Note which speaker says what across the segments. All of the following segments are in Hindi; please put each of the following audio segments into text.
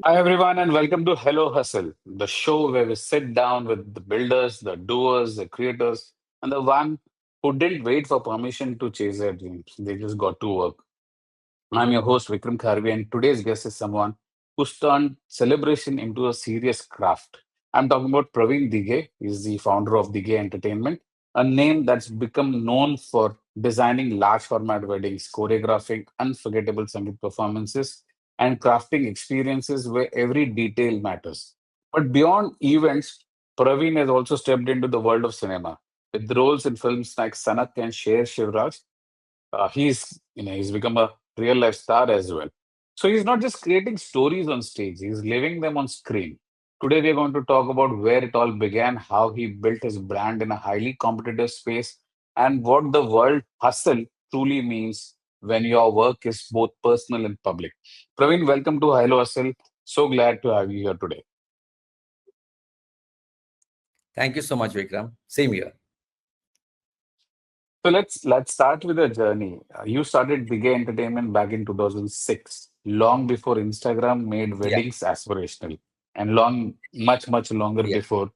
Speaker 1: Hi, everyone, and welcome to Hello Hustle, the show where we sit down with the builders, the doers, the creators, and the one who didn't wait for permission to chase their dreams. They just got to work. I'm your host, Vikram Kharvi, and today's guest is someone who's turned celebration into a serious craft. I'm talking about Praveen Dige. He's the founder of Dige Entertainment, a name that's become known for designing large format weddings, choreographing unforgettable Sangeet performances, and crafting experiences where every detail matters. But beyond events, Praveen has also stepped into the world of cinema with roles in films like Sanak and Sher Shivraj. He's become a real life star as well. So he's not just creating stories on stage, he's living them on screen. Today we are going to talk about where it all began, how he built his brand in a highly competitive space, and what the world hustle truly means when your work is both personal and public. Praveen, welcome to Hello Hustle. So glad to have you here today.
Speaker 2: Thank you so much, Vikram. Same here.
Speaker 1: So let's start with a journey. You started Bigay Entertainment back in 2006, long before Instagram made
Speaker 2: Yeah,
Speaker 1: weddings aspirational, and much longer
Speaker 2: yeah.
Speaker 1: before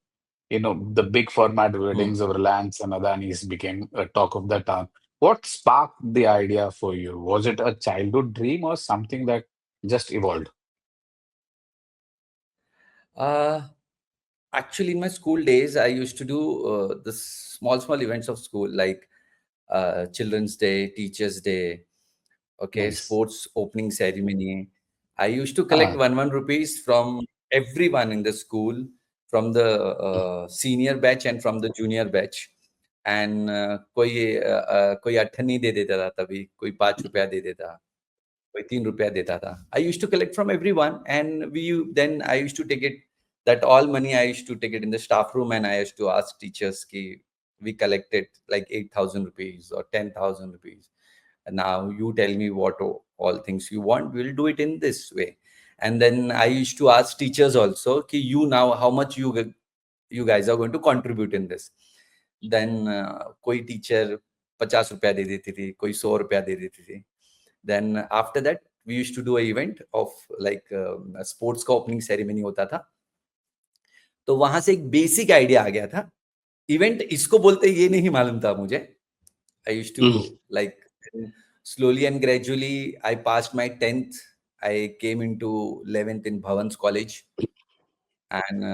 Speaker 1: the big format
Speaker 2: Hmm.
Speaker 1: weddings of Reliance and Adani's became a talk of the town. What sparked the idea for you? Was it a childhood dream or something that just evolved?
Speaker 2: Uh, Actually, in my school days, I used to do the small events of school, like Children's Day, Teachers' Day, okay,
Speaker 1: Nice.
Speaker 2: sports opening ceremony. I used to collect
Speaker 1: Ah,
Speaker 2: one rupees from everyone in the school, from the senior batch and from the junior batch. And कोई 8 दे देता था, तभी कोई 5 रुपया दे देता, कोई 3 रुपया देता था. I used to collect from everyone, and then I used to take it, that all money I used to take it in the staff room, and I used to ask teachers ki we collected like 8,000 rupees or 10,000 rupees. And now you tell me what all things you want. We'll do it in this way. And then I used to ask teachers also ki you now how much you guys are going to contribute in this. Then कोई teacher 50 रुपया दे देती थी, कोई 100 रुपया दे देती थी. Then after that, we used to do a event of like sports का opening ceremony होता था. तो वहां से एक बेसिक आइडिया आ गया था. इवेंट इसको बोलते ये नहीं मालूम था मुझे. I used to
Speaker 1: mm,
Speaker 2: like slowly and gradually I passed my 10th. I came into 11th in Bhavan's College, and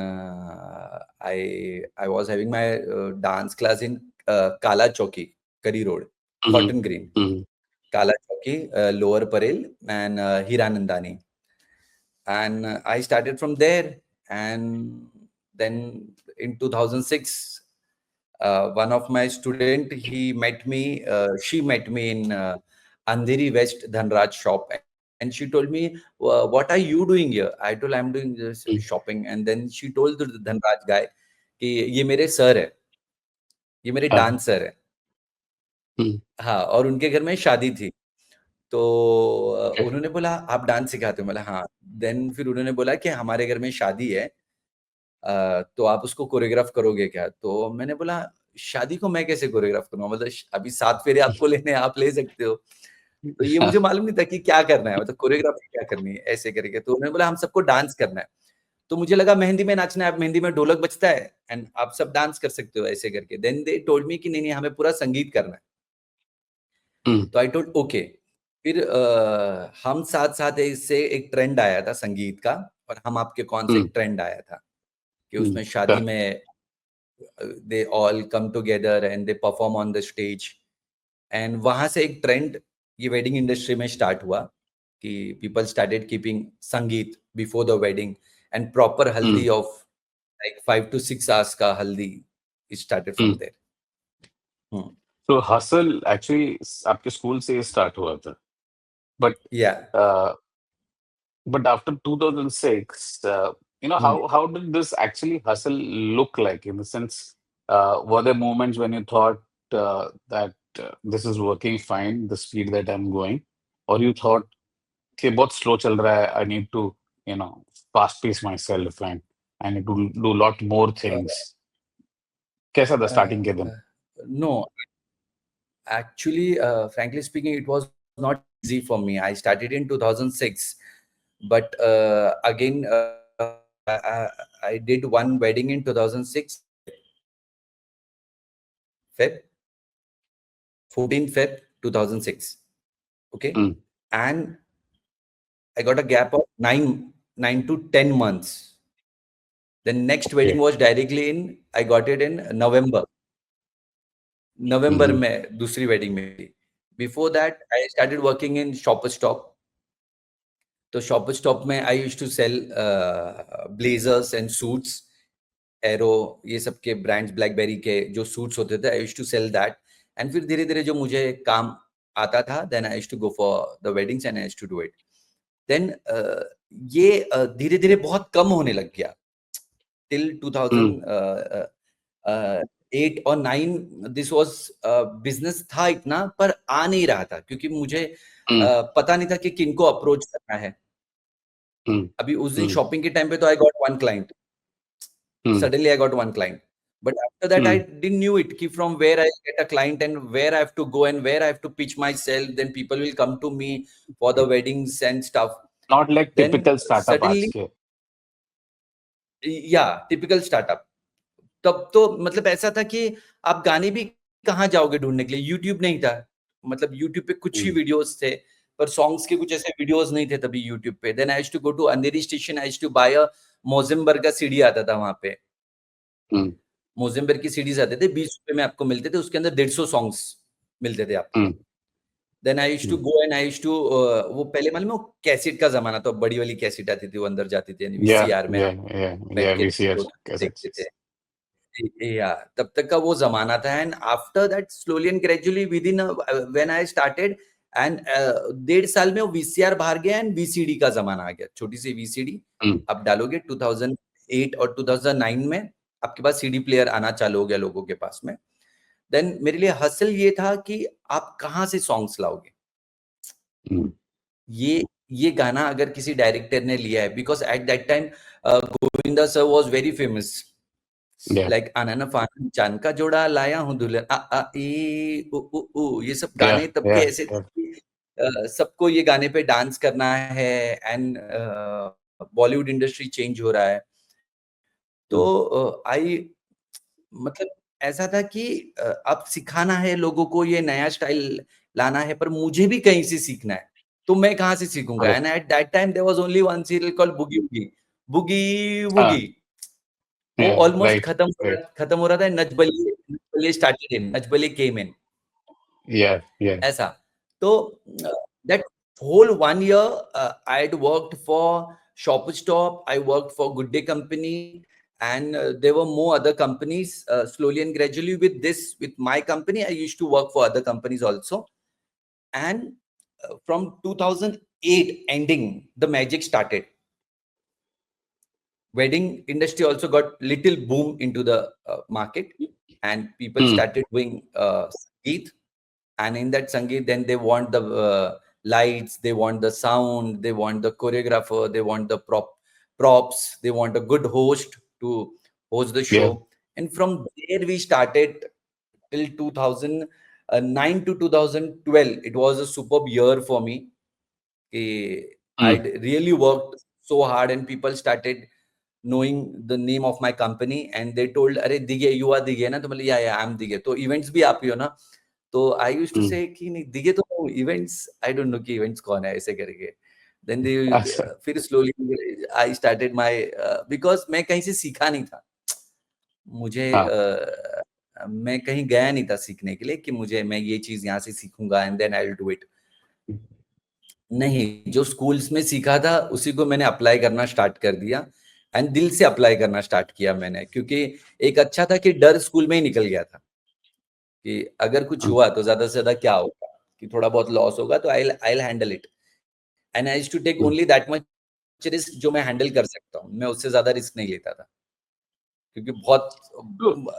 Speaker 2: I was having my dance class in Kala Chowki, Kari Road,
Speaker 1: mm,
Speaker 2: Cotton Green,
Speaker 1: mm,
Speaker 2: Kala Chowki, Lower Parel, and Hiranandani. And I started from there. And then in 2006, one of my student, she met me in Andheri West Dhanraj shop, and she told me, what are you doing here? I told, I'm doing this
Speaker 1: mm,
Speaker 2: shopping. And then she told the Dhanraj guy कि ये मेरे सर है, ये मेरे
Speaker 1: ah,
Speaker 2: डांसर है.
Speaker 1: mm,
Speaker 2: हाँ, और उनके घर में शादी थी. तो
Speaker 1: okay.
Speaker 2: उन्होंने बोला आप डांस सिखाते हो? बोला हाँ. देन फिर उन्होंने बोला कि हमारे घर में शादी है, तो आप उसको कोरियोग्राफ करोगे क्या? तो मैंने बोला शादी को मैं कैसे कोरियोग्राफ करूँगा? मतलब अभी 7 फेरे आपको लेने हैं, आप ले सकते हो. तो ये मुझे मालूम नहीं था कि क्या करना है, मतलब कोरियोग्राफी क्या करनी है, ऐसे करके. तो उन्होंने बोला हम सबको डांस करना है. तो मुझे लगा मेहंदी में नाचना है, अब मेहंदी में ढोलक बजता है एंड आप सब डांस कर सकते हो ऐसे करके. देन दे टोल्ड मी कि नहीं हमें पूरा संगीत करना है.
Speaker 1: Mm,
Speaker 2: तो आई टोल्ड ओके. फिर हम साथ-साथ इससे एक ट्रेंड आया था संगीत का, और हम आपके कौन से
Speaker 1: mm,
Speaker 2: एक ट्रेंड आया था कि
Speaker 1: mm,
Speaker 2: उसमें शादी
Speaker 1: correct.
Speaker 2: में they all come together and they perform on the stage. And वहां से एक ट्रेंड ये वेडिंग इंडस्ट्री में स्टार्ट हुआ कि पीपल स्टार्टेड कीपिंग संगीत before the wedding, and proper
Speaker 1: Mm,
Speaker 2: हल्दी ऑफ like 5 to 6 hours का हल्दी स्टार्टेड फ्रॉम
Speaker 1: mm.
Speaker 2: देयर.
Speaker 1: तो हसल एक्चुअली आपके स्कूल से स्टार्ट हुआ था बट
Speaker 2: या.
Speaker 1: but after 2006, how did this actually hustle look like? In the sense, were there moments when you thought that this is working fine, the speed that I'm going, or you thought, "Okay, बहुत slow चल रहा है, I need to, fast pace myself and I need to do a lot more things." कैसा था स्टार्टिंग के दिन?
Speaker 2: No, actually, frankly speaking, it was not easy for me. I started in 2006. but again, I did one wedding in 2006 Feb 14 Feb 2006. Okay, and I got a gap of 9 to 10 months. The next wedding was directly in, I got it in November में दूसरी wedding में थी. Before that, I started working in Shoppers Stop. तो Shoppers Stop में I used to sell blazers and suits, Aero, ये सब के brands, BlackBerry के जो suits होते थे, I used to sell that. And फिर धीरे-धीरे जो मुझे काम आता था, then I used to go for the weddings and I used to do it. Then ये धीरे-धीरे बहुत कम होने लग गया. Till 2008 or 9, this was business था इतना, पर आ नहीं रहा था क्योंकि मुझे पता नहीं था कि किनको अप्रोच करना है. अभी उस दिन शॉपिंग के टाइम पे तो I got one client. Suddenly I got one client. But after that, I didn't knew it. Ki from where I get a client and where I have to go and where I have to pitch myself. Then people will come to me for the weddings and stuff.
Speaker 1: Not like
Speaker 2: Then
Speaker 1: typical startup
Speaker 2: suddenly,
Speaker 1: आज के.
Speaker 2: yeah, typical startup. तब तो मतलब ऐसा था कि आप गाने भी कहाँ जाओगे ढूंढने के लिए. यूट्यूब नहीं था. मतलब यूट्यूब पे कुछ ही वीडियोस थे, पर सॉन्ग्स के कुछ ऐसे वीडियोस नहीं थे तभी यूट्यूब पे. Then I used to go to Andheri station. I used to buy a मोजेम्बर का सीडी आता था वहां पे. मोजेम्बर की सीडीज आते थे, 20 रुपए में आपको मिलते थे. उसके अंदर 150 सॉन्ग्स मिलते थे आपको. Then I used to go and I used to, वो पहले मालूम है वो कैसेट का जमाना था. बड़ी वाली कैसेट आती थी, वो अंदर जाती थी वीसीआर में बैठ के देखते थे. या तब तक का वो जमाना था. And after that slowly and gradually with in when I started and 1.5 साल में वो वीसीआर बाहर गया एंड वीसीडी का जमाना आ गया. छोटी सी वीसीडी आप डालोगे 2008 और 2009 में आपके पास सीडी प्लेयर आना चालू हो गया लोगों के पास में. देन मेरे लिए हसल ये था कि आप कहां से सॉन्ग्स लाओगे. ये गाना अगर किसी डायरेक्टर ने लिया है, because at that time Govinda sir was very famous. Like आनन फानन चांद का जोड़ा लाया हूं दुल्हन आ आ ई उ उ उ, ये सब गाने तब के ऐसे सबको ये गाने पे डांस करना है. एंड बॉलीवुड इंडस्ट्री चेंज हो रहा है. तो मतलब ऐसा था कि अब सिखाना है लोगों को, ये नया स्टाइल लाना है, पर मुझे भी कहीं से सीखना है. तो मैं कहां से सीखूंगा. And at that time there was only one serial called boogie woogie woogie. वो ऑलमोस्ट खत्म हो रहा था. Nach Baliye started in, Nach Baliye came in. ऐसा. तो that whole 1 year I had worked for Shoppers Stop, I worked for Good Day Company, and there were more other companies. Slowly and gradually with my company, I used to work for other companies also. And from 2008 ending, the magic started. Wedding industry also got little boom into the market, and people started doing Sangeet. And in that Sangeet, then they want the lights, they want the sound, they want the choreographer, they want the props, they want a good host to host the show. And from there we started till 2009 to 2012. It was a superb year for me. I really worked so hard, and people started knowing the name of my company, and they told, "अरे दिगे, you are दिगे ना?" तो मतलब yeah, I'm दिगे. तो events भी आप ही हो ना? तो I used to say कि नहीं दिगे तो events, I don't know कि events कौन है ऐसे करके. Then they फिर slowly I started my because मैं कहीं से सीखा नहीं था. मुझे मैं कहीं गया नहीं था सीखने के लिए कि मैं ये चीज यहाँ से सीखूंगा and then I'll do it. नहीं, जो स्कूल्स में सीखा था उसी को मैंने अप्लाई करना स्टार्ट कर दिया. एंड दिल से अप्लाई करना स्टार्ट किया मैंने, क्योंकि एक अच्छा था कि डर स्कूल में ही निकल गया था कि अगर कुछ हुआ तो ज्यादा से ज्यादा क्या होगा, कि थोड़ा बहुत लॉस होगा तो I will handle it. And I used to take only that much risk जो मैं हैंडल कर सकता हूँ. मैं उससे ज्यादा रिस्क नहीं लेता था, क्योंकि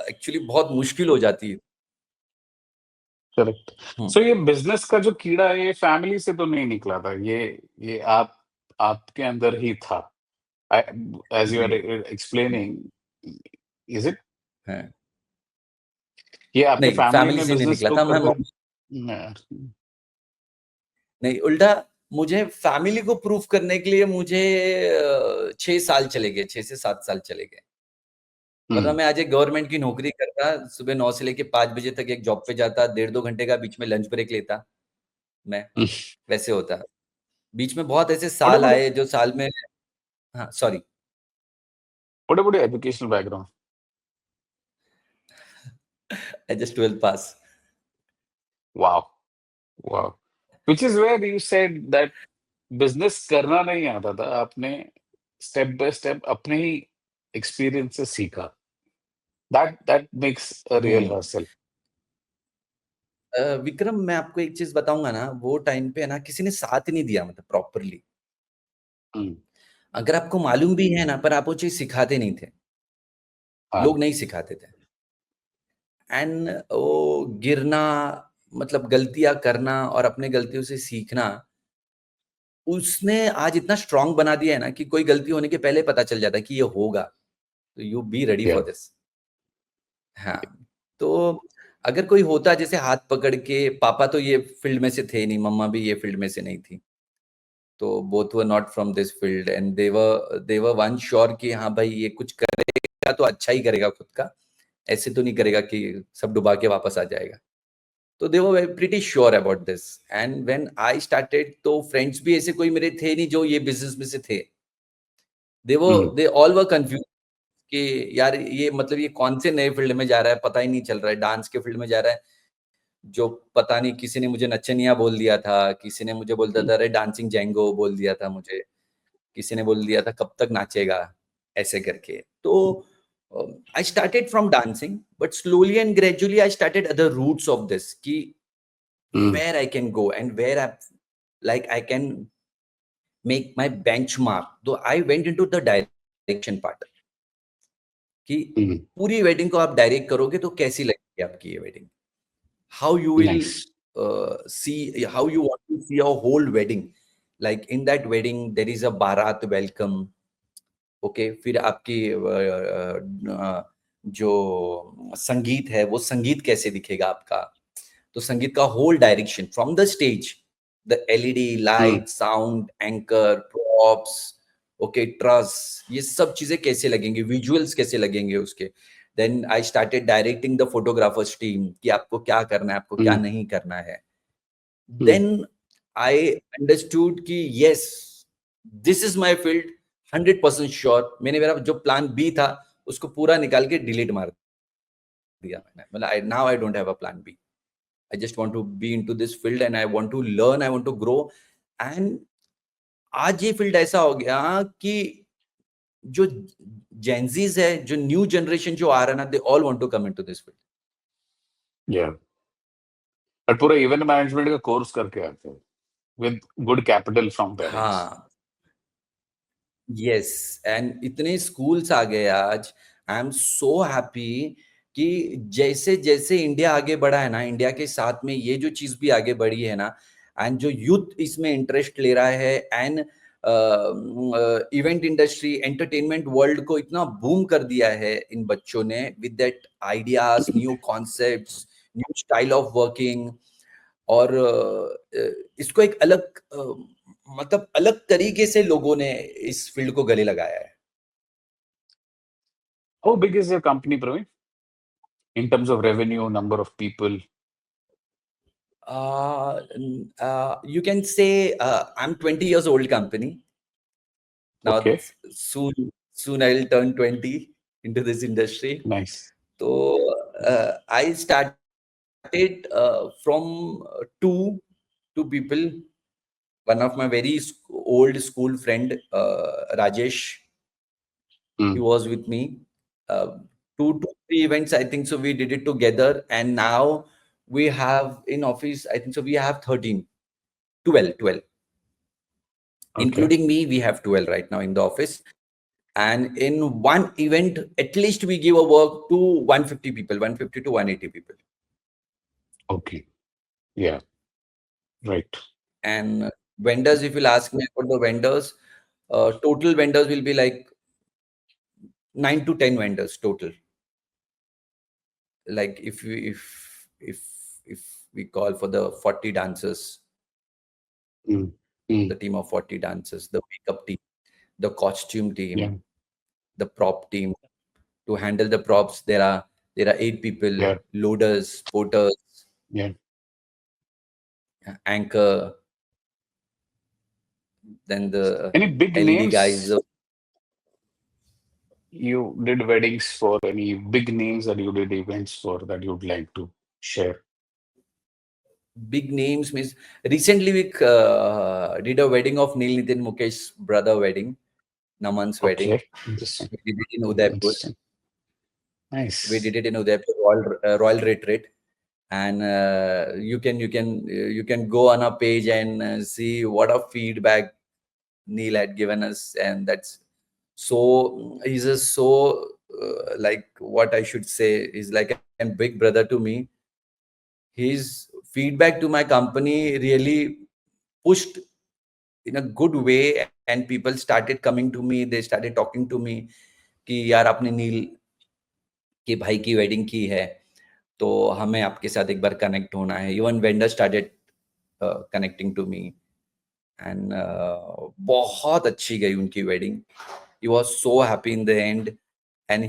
Speaker 2: एक्चुअली बहुत मुश्किल हो जाती है.
Speaker 1: करेक्ट. सो ये बिजनेस का जो कीड़ा है, ये फैमिली से तो नहीं निकला था, ये आपके अंदर ही था. As you are explaining, is it? ये आपके फैमिली में
Speaker 2: से नहीं
Speaker 1: बिजनेस
Speaker 2: निकला
Speaker 1: को
Speaker 2: था. मैं नहीं, उल्टा मुझे फैमिली को प्रूफ करने के लिए मुझे 6 साल चले गए, 6 से 7 साल चले गए। वरना मैं आज एक गवर्नमेंट की नौकरी करता, सुबह 9 से लेके 5 बजे तक एक जॉब पे जाता, 1.5-2 घंटे का बीच में लंच ब्रेक लेता मैं, वैसे होता। बीच में बहुत ऐसे साल
Speaker 1: what
Speaker 2: आए जो साल में हाँ, sorry.
Speaker 1: about your educational background?
Speaker 2: I just 12 pass.
Speaker 1: Wow, wow. Which is where you said that business करना नहीं आता था, आपने स्टेप बाय स्टेप अपने ही एक्सपीरियंस से सीखा। That makes a real
Speaker 2: hmm.
Speaker 1: Hustle.
Speaker 2: Vikram, मैं आपको एक चीज़ बताऊँगा ना, वो टाइम पे ना किसी ने साथ नहीं दिया, मतलब प्रॉपरली।
Speaker 1: हम्म,
Speaker 2: अगर आपको मालूम भी है ना, पर आप वो चीज़ सिखाते नहीं थे।
Speaker 1: हाँ,
Speaker 2: लोग नहीं सिखाते थे। एंड वो गिरना, मतलब गलतियाँ करना और अपने गलतियों से सीखना, उसने आज इतना स्ट्रॉन्ग बना दिया है ना कि कोई गलती होने के पहले पता चल जाता है कि ये होगा, तो यू बी रेडी
Speaker 1: या
Speaker 2: फॉर दिस। हाँ, तो अगर कोई होता जैसे हाथ पकड़ के, पापा तो ये फील्ड में से थे नहीं, मम्मा भी ये फील्ड में से नहीं थी। तो both were not from this field and they were one sure कि हाँ भाई, ये कुछ करेगा तो अच्छा ही करेगा खुद का, ऐसे तो नहीं करेगा कि सब डुबा के वापस आ जाएगा। तो they were pretty sure about this. And when I started, तो फ्रेंड्स भी ऐसे कोई मेरे थे नहीं जो ये बिजनेस में से थे। दे ऑल वर कंफ्यूज कि यार ये, मतलब ये कौन से नए फील्ड में जा रहा है, पता ही नहीं चल रहा है, डांस के फील्ड में जा रहा है, जो पता नहीं, किसी ने मुझे नचनिया बोल दिया था, किसी ने मुझे बोलता था अरे डांसिंग जेंगो बोल दिया था मुझे, किसी ने बोल दिया था कब तक नाचेगा, ऐसे करके। तो I started from dancing, but slowly and gradually I started other routes of this, कि where I can go and where I can make my benchmark. So I went into the direction part, कि पूरी वेडिंग को आप डायरेक्ट करोगे तो कैसी लगेगी आपकी ये wedding, how you will
Speaker 1: nice.
Speaker 2: see, how you want to see your whole wedding. Like in that wedding there is a barat welcome. Okay, फिर आपकी जो संगीत है, वो संगीत कैसे दिखेगा आपका। तो संगीत का whole direction from the stage, the LED light, sound, anchor, props, okay, truss, ये सब चीजें कैसे लगेंगे, विजुअल्स कैसे लगेंगे उसके। Then I started directing the photographers team, कि आपको क्या करना है, आपको क्या नहीं करना है। देन आई अंडरस्टूड कि yes, this is my field, 100% sure. मैंने मेरा जो प्लान बी था उसको पूरा निकाल के डिलीट मार दिया मैंने, मतलब now I don't have a plan B. I just want to be into this field and I want to learn, I want to grow. And आज ये फील्ड ऐसा हो गया कि जो जेंजीज है, जो न्यू जनरेशन जो आ रहा है ना, they all want to come into this field.
Speaker 1: या बट पूरा इवेंट मैनेजमेंट का कोर्स करके आते हैं with good capital from parents.
Speaker 2: हाँ, यस, एंड इतने स्कूल्स आ गए आज। आई एम सो हैप्पी कि जैसे जैसे इंडिया आगे बढ़ा है ना, इंडिया के साथ में ये जो चीज भी आगे बढ़ी है ना, एंड जो यूथ इसमें इंटरेस्ट ले रहा है, and event industry, entertainment world को इतना बूम कर दिया है इन बच्चों ने, with that ideas, new concepts, new style of working. और इसको एक अलग मतलब अलग तरीके से लोगों ने इस फील्ड को गले लगाया है।
Speaker 1: How big is your company, Praveen, in terms of revenue, number of people?
Speaker 2: You can say I'm 20 years old company.
Speaker 1: Okay,
Speaker 2: Now soon I'll turn 20 into this industry.
Speaker 1: Nice.
Speaker 2: So I started from two people. One of my very old school friend, Rajesh, he was with me. Uh, 2 to 3 events, I think so. We did it together, and now we have in office, I think so. We have 13, 12,
Speaker 1: okay,
Speaker 2: including me. We have 12 right now in the office. And in one event, at least we give a work to 150 people, 150 to 180 people.
Speaker 1: Okay, या right.
Speaker 2: And vendors, if you'll ask me about the vendors, total vendors will be like 9 to 10 vendors total. Like if we call for the 40 dancers. the team of 40 dancers, the makeup team, the costume team,
Speaker 1: Yeah.
Speaker 2: the prop team. To handle the props, there are 8 people,
Speaker 1: Yeah.
Speaker 2: loaders, porters,
Speaker 1: Yeah.
Speaker 2: anchor, then the
Speaker 1: Any big
Speaker 2: LED guys.
Speaker 1: names you did weddings for? Any big names that you did events for that you'd like to share?
Speaker 2: Big names means recently we did a wedding of Neil Nitin Mukesh's brother wedding, Naman's wedding.
Speaker 1: Okay. Interesting.
Speaker 2: We did it in Udaipur.
Speaker 1: Interesting.
Speaker 2: We
Speaker 1: Nice.
Speaker 2: did it in Udaipur Royal Retreat, and you can go on our page and see what a feedback Neil had given us, and that's so he's a so like what I should say is like a big brother to me. His feedback to my company really pushed in a good way, and people started coming to me, they started talking to me कि यार आपने नील के भाई की वेडिंग की है तो हमें आपके साथ एक बार कनेक्ट होना है. Even vendor started connecting to me and बहुत अच्छी गई उनकी wedding. He was so happy in the end and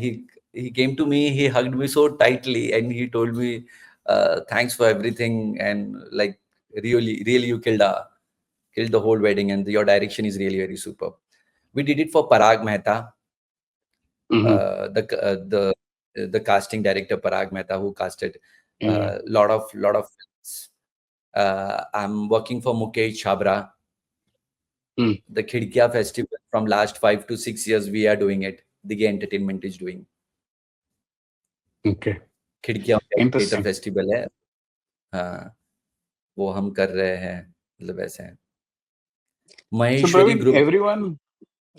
Speaker 2: he came to me, he hugged me so tightly and he told me thanks for everything, and like really you killed the whole wedding, and your direction is really very superb. We did it for Parag Mehta,
Speaker 1: Mm-hmm.
Speaker 2: the casting director Parag Mehta, who casted
Speaker 1: Yeah.
Speaker 2: lot of films. I'm working for Mukesh Chabra.
Speaker 1: Mm.
Speaker 2: The Khidkiya festival from last 5 to 6 years we are doing it. Digi Entertainment is doing.
Speaker 1: Okay.
Speaker 2: खिड़कियां थिएटर
Speaker 1: Interesting.
Speaker 2: फेस्टिवल है. हाँ, वो हम कर रहे हैं, मतलब वैसे है.
Speaker 1: So,
Speaker 2: Maheshwari
Speaker 1: Praveen,
Speaker 2: group.
Speaker 1: everyone,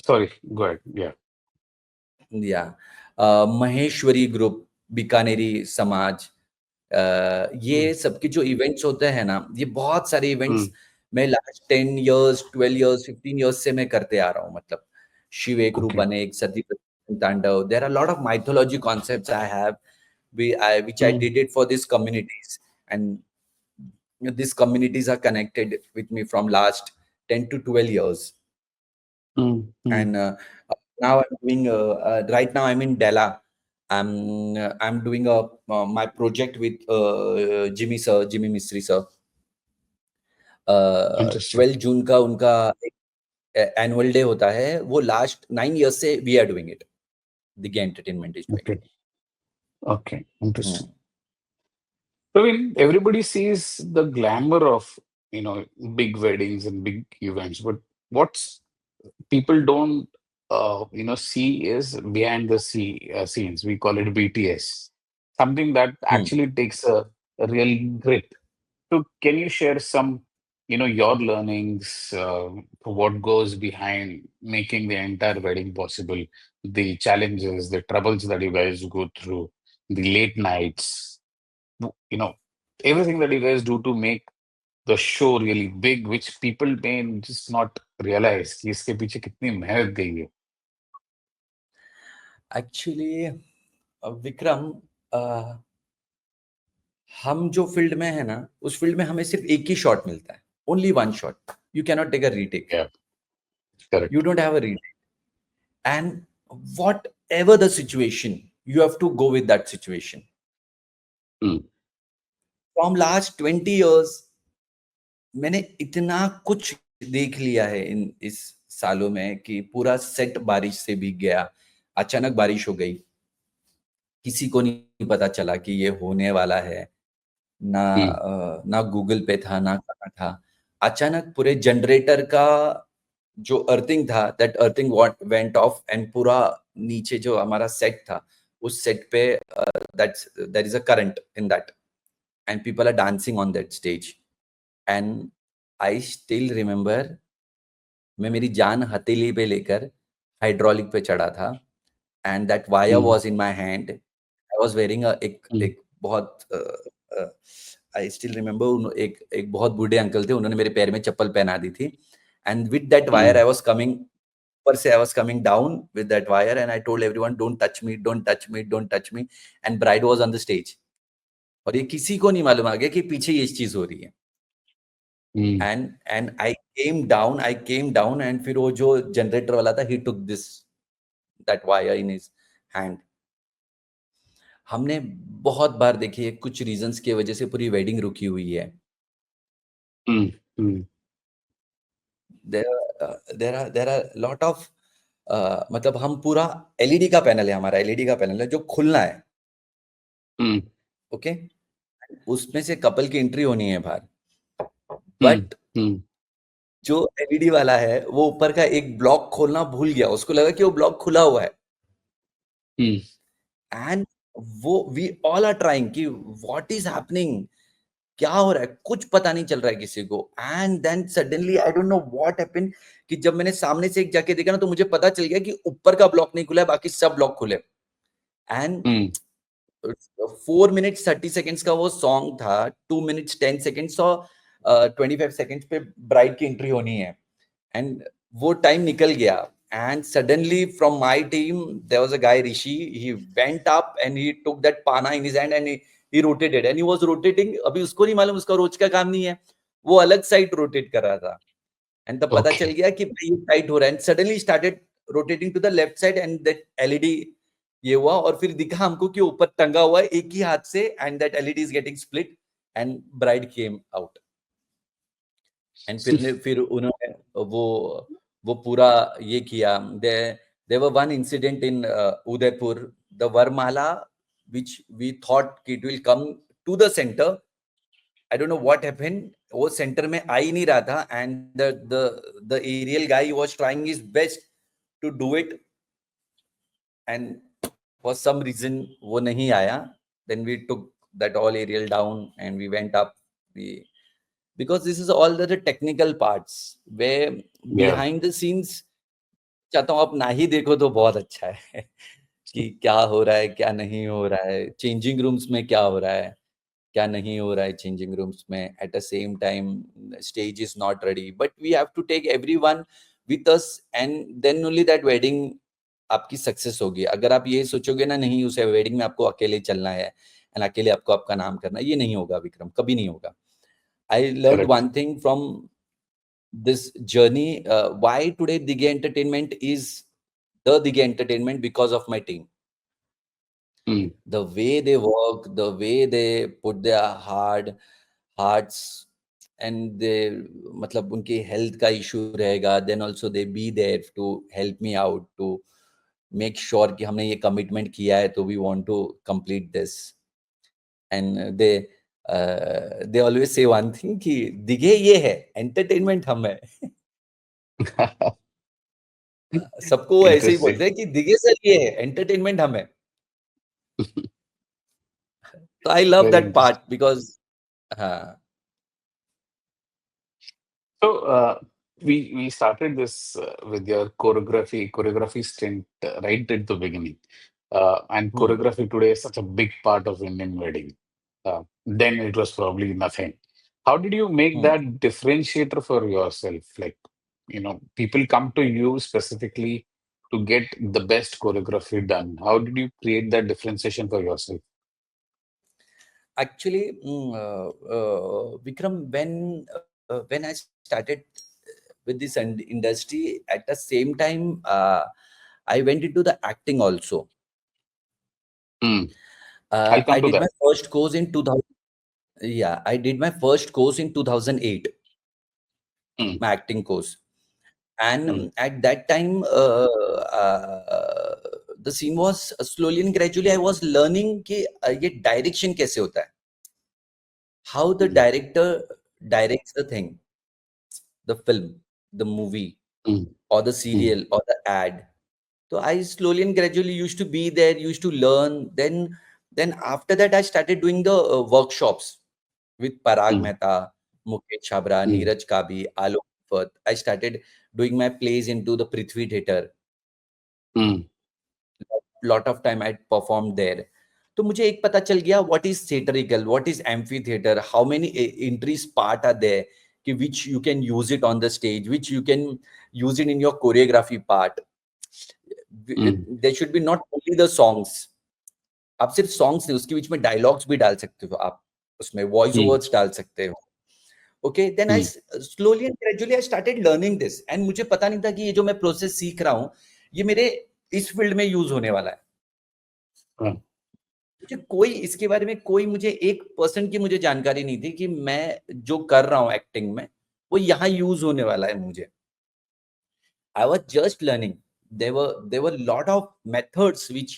Speaker 1: sorry, go ahead. Yeah.
Speaker 2: या महेश्वरी ग्रुप, बीकानेरी समाज,
Speaker 1: Mm.
Speaker 2: ये सबके जो इवेंट्स होते हैं ना, ये बहुत सारे इवेंट्स
Speaker 1: Mm.
Speaker 2: मैं लास्ट 10 years, 12 years, 15 years से मैं करते आ रहा हूँ. मतलब शिव एक रूप
Speaker 1: Okay.
Speaker 2: बने, एक Sati Tandav. There are lot of mythology concepts I have which I
Speaker 1: Mm.
Speaker 2: did it for these communities, and these communities are connected with me from last 10 to 12 years.
Speaker 1: Mm. Mm.
Speaker 2: And now I'm doing right now I'm in Dela. I'm doing my project with Jimmy Mistry sir.
Speaker 1: Interesting.
Speaker 2: 12 जून का उनका एनुअल डे होता है. वो लास्ट 9 years से we are doing it. Diggi entertainment is doing.
Speaker 1: Okay. Okay. Interesting. I mean, everybody sees the glamour of, big weddings and big events, but what's people don't, see is behind the scenes. We call it BTS, something that actually takes a real grit. So, can you share some, your learnings, what goes behind making the entire wedding possible, the challenges, the troubles that you guys go through, the late nights, you know, everything that you guys do to make the show really big, which people may just not realize कि इसके पीछे कितनी मेहनत गई है.
Speaker 2: एक्चुअली विक्रम, हम जो फील्ड में है ना, उस फील्ड में हमें सिर्फ एक ही शॉट मिलता है. Only one shot. You can not take a retake.
Speaker 1: Yeah,
Speaker 2: You
Speaker 1: correct.
Speaker 2: don't have a retake. And whatever the situation, you have to go with that situation.
Speaker 1: Mm.
Speaker 2: From last 20 years, मैंने इतना कुछ देख लिया है इस सालों में कि पूरा सेट बारिश से भीग गया. अचानक बारिश हो गई, किसी को नहीं पता चला कि ये होने वाला है.
Speaker 1: Mm.
Speaker 2: ना गूगल पे था, ना कहाँ था. अचानक पूरे जनरेटर का जो अर्थिंग था, that earthing went of, and पूरा नीचे जो हमारा सेट था, उस सेट पे there is a current in that, and people are dancing on that stage. And I still remember, मैं मेरी जान हथेली पे लेकर हाइड्रोलिक पे चढ़ा था, and that wire
Speaker 1: Mm.
Speaker 2: was in my hand. I was wearing
Speaker 1: Mm.
Speaker 2: एक बहुत I still remember, एक बहुत बूढ़े अंकल थे, उन्होंने मेरे पैर में चप्पल पहना दी थी. And with that wire
Speaker 1: Mm.
Speaker 2: I was coming, ऊपर से I was coming down with that wire, and I told everyone, don't touch me, don't touch me, don't touch me. And bride was on the stage. और ये किसी को नहीं मालूम आ गया कि पीछे ये चीज हो रही है.
Speaker 1: Mm.
Speaker 2: and I came down and फिर वो जो जनरेटर वाला था, he took that wire in his hand. हमने बहुत बार देखी है, कुछ रीजंस की वजह से पूरी वेडिंग रुकी हुई है.
Speaker 1: Mm. Mm.
Speaker 2: There are lot of मतलब हम पूरा एलईडी का पैनल है, हमारा एलईडी का पैनल है जो खुलना है.
Speaker 1: Mm.
Speaker 2: ओके, उसमें से कपल की एंट्री होनी है बाहर.
Speaker 1: Mm.
Speaker 2: But
Speaker 1: Mm.
Speaker 2: जो एलईडी वाला है वो ऊपर का एक ब्लॉक खोलना भूल गया, उसको लगा कि वो ब्लॉक खुला हुआ है.
Speaker 1: Mm.
Speaker 2: एंड वो वी ऑल आर ट्राइंग कि व्हाट इज हैपनिंग, क्या हो रहा है, कुछ पता नहीं चल रहा है किसी को. And then suddenly I don't know what happened कि जब मैंने सामने से एक जाके देखा ना, तो मुझे पता चल गया कि ऊपर का ब्लॉक नहीं खुला है, बाकी सब ब्लॉक खुले. And
Speaker 1: Mm.
Speaker 2: 4 minutes 30 seconds का वो सॉन्ग था. 2 minutes 10 seconds और 25 seconds पे ब्राइड की एंट्री होनी है. एंड वो टाइम निकल गया. And suddenly from my team, there was a guy, Rishi. He went up and he took that pana in his hand and he rotated. And he was rotating. अभी उसको नहीं मालूम, उसका रोज का काम नहीं है. वो अलग साइड रोटेट कर रहा था. And तब पता चल
Speaker 1: Okay.
Speaker 2: गया कि भाई ये टाइट हो रहा है. And suddenly started rotating to the left side and that LED ये हुआ. और फिर दिखा हमको कि ऊपर टंगा हुआ है एक ही हाथ से. And that LED is getting split and bride came out. And फिर उन्होंने वो पूरा ये किया. There were one incident in Udaipur, the varmala which we thought कि it will come to the centre. I don't know what happened, वो सेंटर में आ ही नहीं रहा था. And the aerial guy was trying his best to do it and for some reason वो नहीं आया. Then we took that all aerial down and we went up. Because this is all the technical parts where
Speaker 1: Yeah.
Speaker 2: behind the scenes चाहता हूँ आप ना ही देखो तो बहुत अच्छा है कि क्या हो रहा है, क्या नहीं हो रहा है, चेंजिंग रूम्स में क्या हो रहा है, क्या नहीं हो रहा है चेंजिंग रूम्स में. At the same time stage is not ready, but we have to take everyone with us and then only that wedding आपकी सक्सेस होगी. अगर आप ये सोचोगे ना, नहीं उसे वेडिंग में आपको अकेले चलना है एंड अकेले आपको आपका नाम करना है, ये नहीं होगा विक्रम, कभी नहीं होगा. I learned
Speaker 1: Correct.
Speaker 2: one thing from this journey. Why today Digge Entertainment is the Digge Entertainment? Because of my team.
Speaker 1: Mm.
Speaker 2: The way they work, the way they put their hearts, and they मतलब उनकी हेल्थ का इशू रहेगा. Then also they be there to help me out to make sure कि हमने ये कमिटमेंट किया है तो we want to complete this. And they always say one thing कि दिखे ये है, एंटरटेनमेंट हम है. सबको वो ऐसे ही बोलते
Speaker 1: Interesting.
Speaker 2: हैं कि दिखे सर ये है, एंटरटेनमेंट हम है. तो I love
Speaker 1: Very
Speaker 2: that part
Speaker 1: interesting.
Speaker 2: Because हाँ.
Speaker 1: So we started this with your choreography stint right at the beginning, and choreography today is such a big part of Indian wedding. Then it was probably nothing. How did you make that differentiator for yourself? Like, people come to you specifically to get the best choreography done. How did you create that differentiation for yourself?
Speaker 2: Actually, Vikram, when I started with this industry, at the same time, I went into the acting also.
Speaker 1: Hmm. I'll
Speaker 2: I
Speaker 1: come to
Speaker 2: did my
Speaker 1: that.
Speaker 2: first course in 2000. Yeah, I did my first course in 2008,
Speaker 1: Hmm.
Speaker 2: my acting course.
Speaker 1: Hmm.
Speaker 2: And at that time, the scene was slowly and gradually I was learning कि ये direction कैसे होता है, how the director directs the thing, the film, the movie,
Speaker 1: Hmm.
Speaker 2: or the
Speaker 1: Hmm.
Speaker 2: serial, or the ad. So I slowly and gradually used to be there, used to learn. Then after that, I started doing the workshops with Parag
Speaker 1: Hmm.
Speaker 2: Mehta, Mukesh Chabra,
Speaker 1: Hmm.
Speaker 2: Neeraj Kabi, Alok Fath. I started doing my plays into the Prithvi Theatre.
Speaker 1: Hmm.
Speaker 2: Lot of time I performed there. तो मुझे एक पता चल गया what is theatrical, what is amphitheater, how many entries part are there, कि which you can use it on the stage, which you can use it in your choreography part.
Speaker 1: Hmm.
Speaker 2: There should be not only the songs. आप सिर्फ songs नहीं, उसके बीच में dialogues भी डाल सकते हो आप, उसमें voice
Speaker 1: Hmm.
Speaker 2: overs डाल सकते हो. Okay, then I slowly and gradually I started learning this, and मुझे पता नहीं था कि ये जो मैं प्रोसेस सीख रहा हूँ ये मेरे इस फील्ड में यूज होने वाला है। मुझे कोई इसके बारे में कोई मुझे 1% की मुझे जानकारी नहीं थी कि मैं जो कर रहा हूँ एक्टिंग में वो यहाँ यूज होने वाला है मुझे। I was just learning. There were lot of methods which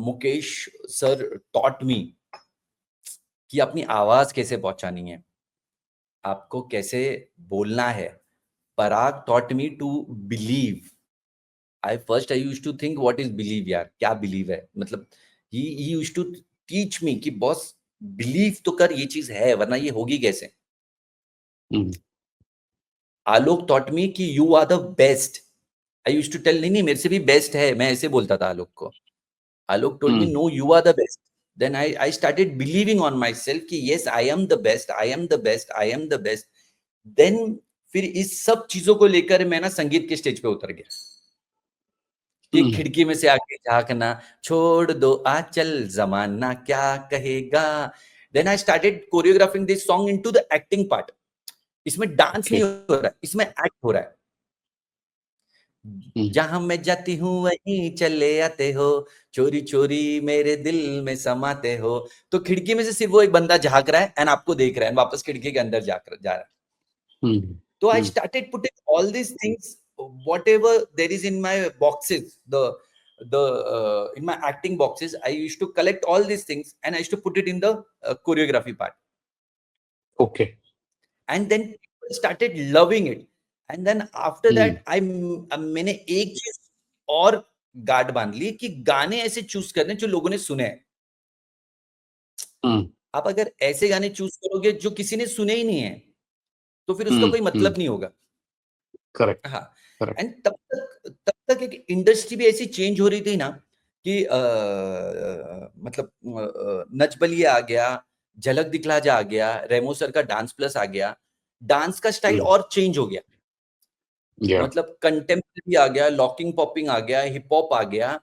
Speaker 2: Mukesh sir taught me कि अपनी आवाज कैसे पहुंचानी है, आपको कैसे बोलना है। पराग taught me to believe. I used to think what is believe यार, क्या believe है, मतलब he used to teach me कि बॉस बिलीव तो कर, ये चीज है वरना ये होगी कैसे। आलोक taught me कि you are the best. I used to tell नहीं मेरे से भी बेस्ट है, मैं ऐसे बोलता था आलोक को। आलोक told me no, you are the best. Then I started believing on myself कि yes, I am the best, I am the best, I am the best. Then फिर इस सब चीजों को लेकर मैं ना संगीत के स्टेज पे उतर गया कि खिड़की में से आके झांकना, छोड़ दो आंचल जमाना क्या कहेगा। Then I started choreographing this song into the acting part. इसमें डांस नहीं हो रहा है, इसमें एक्ट हो रहा है। जहां मैं जाती हूँ वहीं चले आते हो, चोरी चोरी मेरे दिल में समाते हो। तो खिड़की में से सिर्फ वो एक बंदा झांक रहा है एंड आपको देख रहा है, वापस खिड़की के अंदर जा रहा है। तो I started putting all this things, whatever there is in my boxes, the in my acting boxes, I used to collect all these things and I used to put it in the choreography part.
Speaker 1: Okay.
Speaker 2: And then people started loving it. And then after that मैंने एक चीज और गार्ड बांध ली कि गाने ऐसे चूज करने जो लोगों ने सुने हैं। आप अगर ऐसे गाने चूज करोगे जो किसी ने सुने ही नहीं है तो फिर उसका कोई मतलब नहीं होगा।
Speaker 1: करेक्ट।
Speaker 2: हाँ, एंड तब तक एक इंडस्ट्री भी ऐसी चेंज हो रही थी ना कि मतलब नच बलिए आ गया, झलक दिखला जा आ गया, रेमो सर का डांस प्लस आ गया, डांस का स्टाइल और चेंज हो गया। मतलब कंटेम्पररी आ गया, लॉकिंग पॉपिंग आ गया, हिप हॉप आ गया,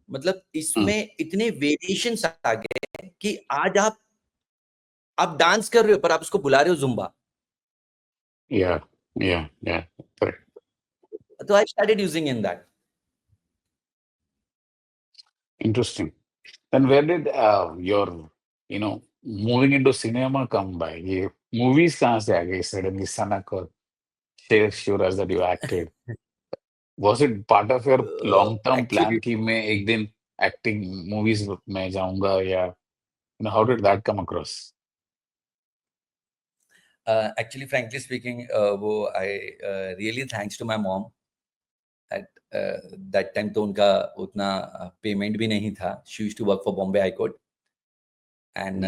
Speaker 2: मतलब इसमें इतने वेरिएशंस आ गए कि आज आप डांस कर रहे हो पर आप उसको बुला रहे हो Zumba.
Speaker 1: Yeah, correct.
Speaker 2: So I started using in that.
Speaker 1: Interesting. Then where did your, moving into cinema come by? ये movies कहाँ से आ गई suddenly? Sanak और शेर Shivraj that you acted. Was it part of your long-term plan
Speaker 2: Actually,
Speaker 1: कि मैं एक दिन acting movies में जाऊंगा या how did that come across?
Speaker 2: Actually, frankly speaking, वो I really thanks to my mom. At that time तो उनका उतना पेमेंट भी नहीं था. She used to work for Bombay High Court. And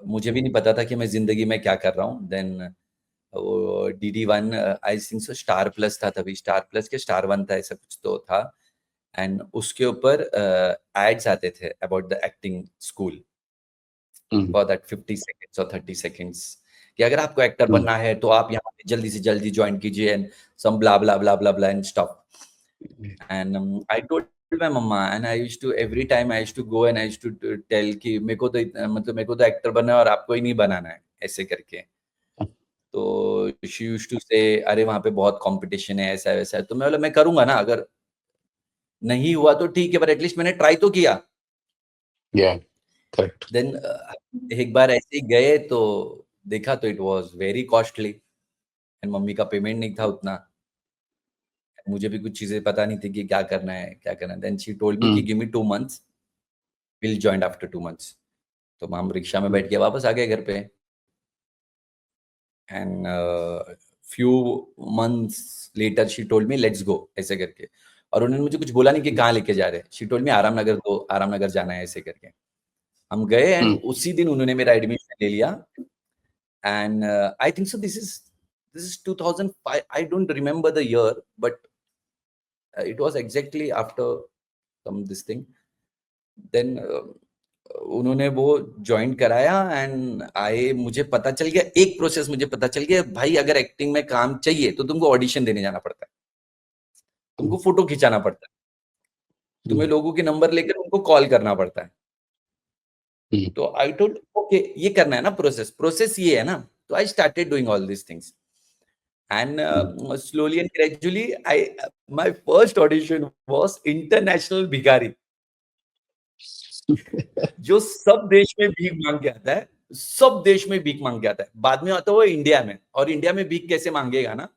Speaker 2: मुझे भी नहीं पता था कि मैं जिंदगी में क्या कर रहा हूँ। देन वो DD1 I think so star plus था तभी, स्टार प्लस के स्टार 1 था, ऐसा कुछ तो था। एंड उसके ऊपर एड्स आते थे about the acting school for that 50 seconds और 30 सेकेंड्स कि अगर आपको एक्टर बनना है तो आप यहाँ पे जल्दी से जल्दी ज्वाइन कीजिए and some blah blah blah blah blah and stuff. And I told my mama and I used to every time I used to go and I used to tell कि मेरे को तो मतलब मेरे को तो एक्टर बनना है और आपको ही नहीं बनाना है, ऐसे करके। तो she used to say अरे वहाँ पे बहुत कंपटीशन है, ऐसा वैसा है। तो मैं बोला मैं करूंगा ना, अगर नहीं हुआ तो ठीक है पर एटलीस्ट मैंने ट्राई तो किया।
Speaker 1: Yeah, correct.
Speaker 2: देन एक बार ऐसे ही गए तो देखा तो it was very costly and mummy का पेमेंट नहीं था उतना, मुझे भी कुछ चीजें पता नहीं थी कि क्या करना है क्या करना है। देन शी टोल्ड मी कि give me 2 months, will join after 2 months. तो हम रिक्शा में बैठ के वापस आ गए घर पे and few months later she told me let's go, ऐसे करके। और उन्होंने मुझे कुछ बोला नहीं कि कहाँ लेके जा रहे हैं, शी टोल्ड मी आराम नगर दो, आराम नगर जाना है, ऐसे करके। हम गए एंड उसी दिन उन्होंने मेरा एडमिशन ले लिया and I think so this is 2005, I don't remember the year but it was exactly after some this thing. Then उन्होंने वो ज्वाइन कराया एंड आए, मुझे पता चल गया एक प्रोसेस, मुझे पता चल गया भाई अगर एक्टिंग में काम चाहिए तो तुमको ऑडिशन देने जाना पड़ता है, तुमको फोटो खिंचाना पड़ता है, तुम्हें लोगों के नंबर लेकर उनको कॉल करना पड़ता है। तो आई टोल्ड ओके ये करना है ना, प्रोसेस ये है ना, So I started doing all these things. And slowly and gradually, my first audition was International Bhikari. जो सब देश में भीख मांग के आता है, सब देश में भीख मांग के आता है, बाद में आता है वो इंडिया में, और इंडिया में भीख कैसे मांगेगा ना।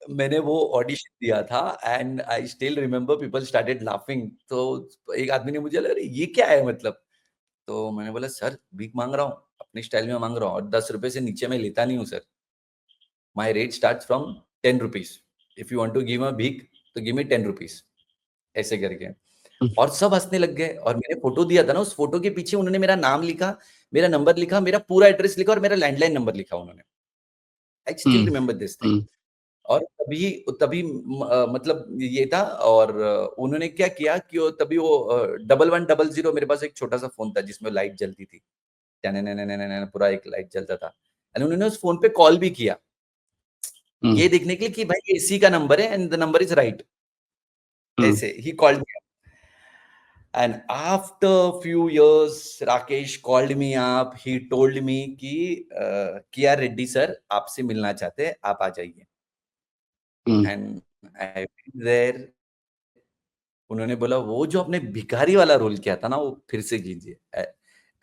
Speaker 2: मैंने वो ऑडिशन दिया था and I still remember people started laughing. तो एक आदमी ने मुझे लगा ये क्या है मतलब, तो मैंने बोला सर भीख मांग रहा हूँ, अपने स्टाइल में मांग रहा हूँ, और 10 रुपए से नीचे मैं लेता नहीं हूँ sir. My rate start from 10 rupees, if you want to give a भीख तो गिव मी 10 रुपीज, ऐसे करके। और सब हंसने लग गए, और मैंने फोटो दिया था ना, उस फोटो के पीछे उन्होंने मेरा नाम लिखा, मेरा नंबर लिखा, मेरा पूरा एड्रेस लिखा, और मेरा लैंडलाइन नंबर लिखा उन्होंने। I still remember this thing. और तभी मतलब ये था, और उन्होंने क्या किया कि तभी वो 1100 मेरे पास एक छोटा सा फोन था जिसमें लाइट जलती थी, पूरा एक लाइट जलता था, एंड उन्होंने उस फोन पे कॉल भी किया ये देखने के लिए कि भाई इसी का नंबर है and the number is right, ऐसे ही called me. And after a few years, Rakesh called me up. He told me कि किया रेड्डी सर आपसे मिलना चाहते हैं, आप आ जाइए। And I went there. उन्होंने बोला वो जो आपने भिखारी वाला रोल किया था ना, वो फिर से कीजिए।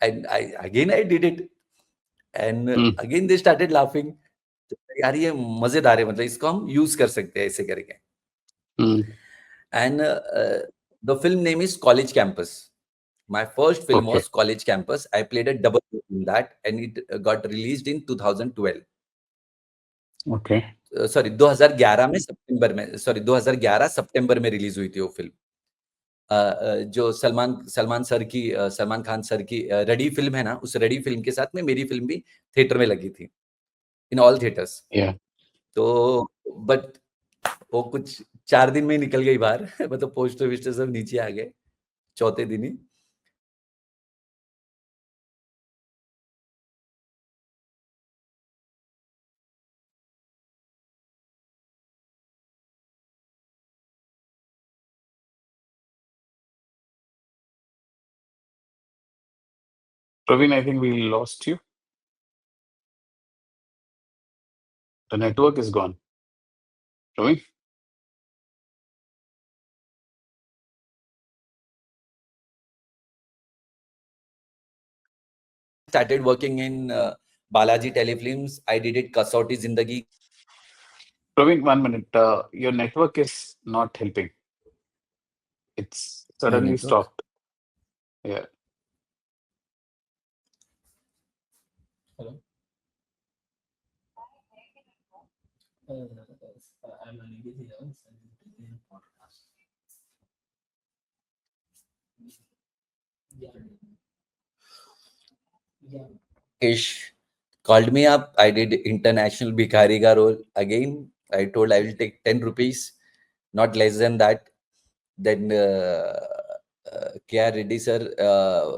Speaker 2: And again I did it. And again they started laughing. यार ये मजेदार है, मतलब इसको हम यूज कर सकते हैं ऐसे करके। And the film name is College Campus. My first film was College Campus. I played a double role in that, and it got released in 2012.
Speaker 1: Okay.
Speaker 2: Sorry 2011 में सितंबर में, सॉरी 2011 सितंबर में रिलीज हुई थी वो फिल्म। जो सलमान खान सर की रेडी फिल्म है ना, उस रेडी फिल्म के साथ में मेरी फिल्म भी थिएटर में लगी थी, इन ऑल थिएटर्स। तो बट वो कुछ 4 दिन में ही निकल गई बाहर मतलब पोस्टर विस्टर सब नीचे आ गए चौथे दिन ही।
Speaker 1: Praveen, I think we lost you. The network is gone. Praveen?
Speaker 2: Started working in Balaji Telefilms. I did it Kasauti Zindagi.
Speaker 1: Praveen, 1 minute. Your network is not helping. It's suddenly stopped. Yeah.
Speaker 3: Hello. I'm Anil here. In podcast. Yeah.
Speaker 2: Ish called me up. I did International Bhikhari ka role again. I told I will take 10 rupees, not less than that. Then KR Reddy sir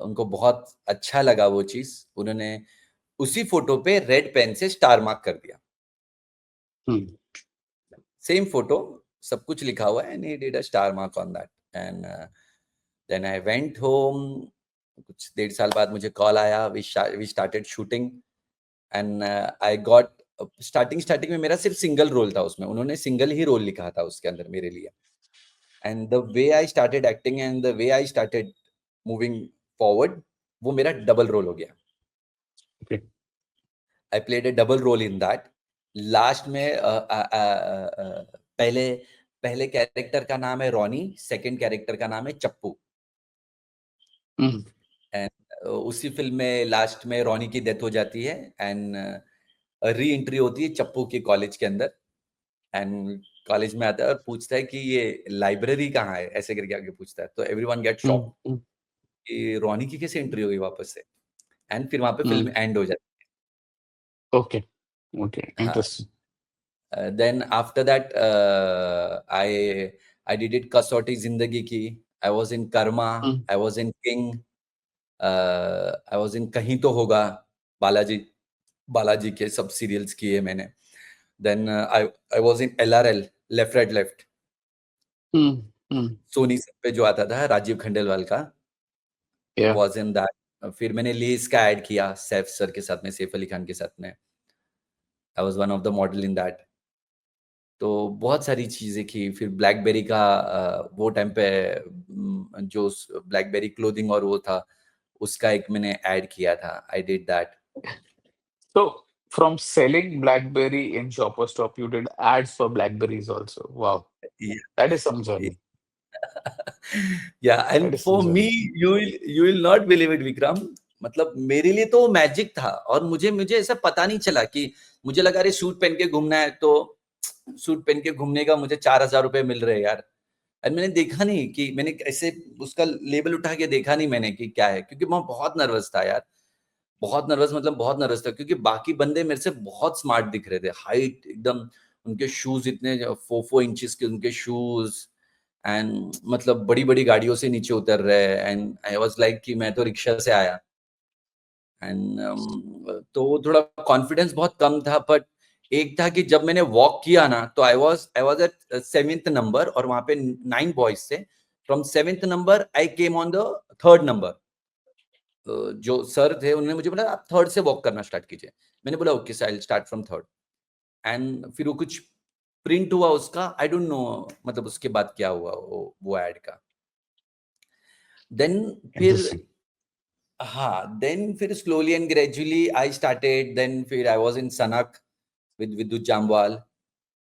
Speaker 2: उनको बहुत अच्छा लगा वो चीज, उन्होंने उसी फोटो पे रेड पेन से स्टार मार्क कर दिया। सेम फोटो, सब कुछ लिखा हुआ है, and he did a star mark on that. And then I went home. कुछ 1.5 साल बाद मुझे कॉल आया, we started shooting, and I got starting में मेरा सिर्फ सिंगल रोल था उसमें, उन्होंने सिंगल ही रोल लिखा था उसके अंदर मेरे लिए। And the way I started acting and the way I started moving forward, वो मेरा डबल रोल हो गया। I played a double role in that. Last में पहले कैरेक्टर का नाम है रॉनी, सेकंड कैरेक्टर का नाम है चप्पू। एंड उसी फिल्म में लास्ट में रॉनी की डेथ हो जाती है, एंड री एंट्री होती है चप्पू की कॉलेज के अंदर। एंड कॉलेज में आता है और पूछता है कि ये लाइब्रेरी कहाँ है, ऐसे करके आगे पूछता है। तो एवरीवन गेट शॉक कि रॉनी की कैसे एंट्री होगी वापस से, एंड फिर वहां पे फिल्म एंड हो जाती है।
Speaker 1: Okay. Interesting.
Speaker 2: Then after that, I did it Kasauti Zindagi Ki. I was in Karma. I was in King. I was in Kahin To Hoga. Balaji के सब सीरियल्स किए मैंने। Then I was in LRL, Left Right Left. Soni पे जो आता था राजीव खंडेलवाल का, was in that. फिर मैंने लेस का ऐड किया सैफ सर के साथ में, सैफ अली खान के साथ में। I was one of the model in that. तो बहुत सारी चीजें की। फिर ब्लैकबेरी का वो टाइम पे जो ब्लैकबेरी क्लोथिंग और वो था, उसका एक मैंने ऐड किया था। I did that.
Speaker 1: So from selling BlackBerry in Shopper Stop, you did ads for Blackberries also. Wow, that is some journey.
Speaker 2: या
Speaker 1: That
Speaker 2: and
Speaker 1: is some
Speaker 2: for me,
Speaker 1: journey.
Speaker 2: You will not believe it Vikram, मतलब मेरे लिए तो मैजिक था। और मुझे मुझे ऐसा पता नहीं चला कि मुझे लगा अरे सूट पहन के घूमना है तो सूट पहन के घूमने का मुझे 4,000 रुपए मिल रहे हैं यार। और मैंने देखा नहीं कि मैंने ऐसे उसका लेबल उठा के देखा नहीं मैंने कि क्या है, क्योंकि मैं बहुत नर्वस था यार। बहुत नर्वस, मतलब बहुत नर्वस था, क्योंकि बाकी बंदे मेरे से बहुत स्मार्ट दिख रहे थे। हाइट एकदम, उनके शूज इतने 4 इंचेस के उनके शूज, एंड मतलब बड़ी बड़ी गाड़ियों से नीचे उतर रहे। एंड आई वाज लाइक कि मैं तो रिक्शा से आया। एंड तो थोड़ा कॉन्फिडेंस बहुत कम था। बट एक था कि जब मैंने वॉक किया ना, तो I was at 7th number, और वहां पे 9 बॉयज थे। From 7th number I came on the 3rd number. जो सर थे उन्होंने मुझे बोला आप 3rd से वॉक करना स्टार्ट कीजिए। मैंने बोला okay sir, I will start from 3rd। And फिर वो कुछ प्रिंट हुआ उसका, आई डोंट नो मतलब उसके बाद क्या हुआ वो एड का। देन फिर
Speaker 1: Interesting.
Speaker 2: हाँ, देन फिर slowly and gradually I started. Then फिर आई वाज इन सनक विद विद्युत जामवाल।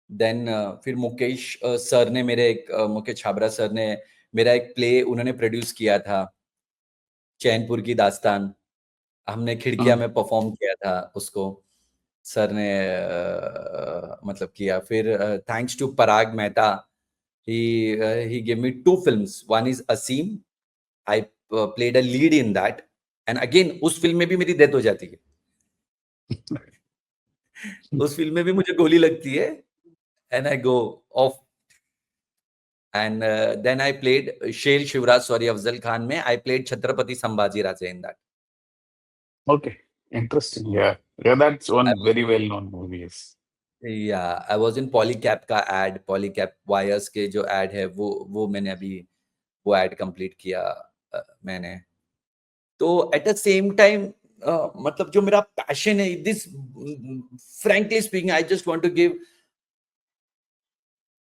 Speaker 2: देन फिर मुकेश सर ने मेरे एक मुकेश छाबरा सर ने मेरा एक प्ले उन्होंने प्रोड्यूस किया था, चैनपुर की दास्तान। हमने खिड़किया
Speaker 1: Mm.
Speaker 2: में परफॉर्म किया था उसको। सर ने मतलब किया। फिर thanks to Parag Mehta, he gave me 2 films. One is Asim. I played a lead in that. And again उस फिल्म में भी मेरी डेथ हो जाती है। उस फिल्म में भी मुझे गोली लगती है, and I go off. And then I played शेर शिवराज सॉरी अफजल खान में I played Chhatrapati Sambhaji Raje in that.
Speaker 1: Okay, interesting. Yeah, yeah, that's
Speaker 2: I
Speaker 1: one very well-known movie. Yes.
Speaker 2: या आई वाज इन पॉलीकैप का एड, पॉलीकैप वायर्स के जो एड है वो मैंने अभी वो एड कंप्लीट किया मैंने। तो एट द सेम टाइम मतलब जो मेरा पैशन है this, frankly speaking I just want to give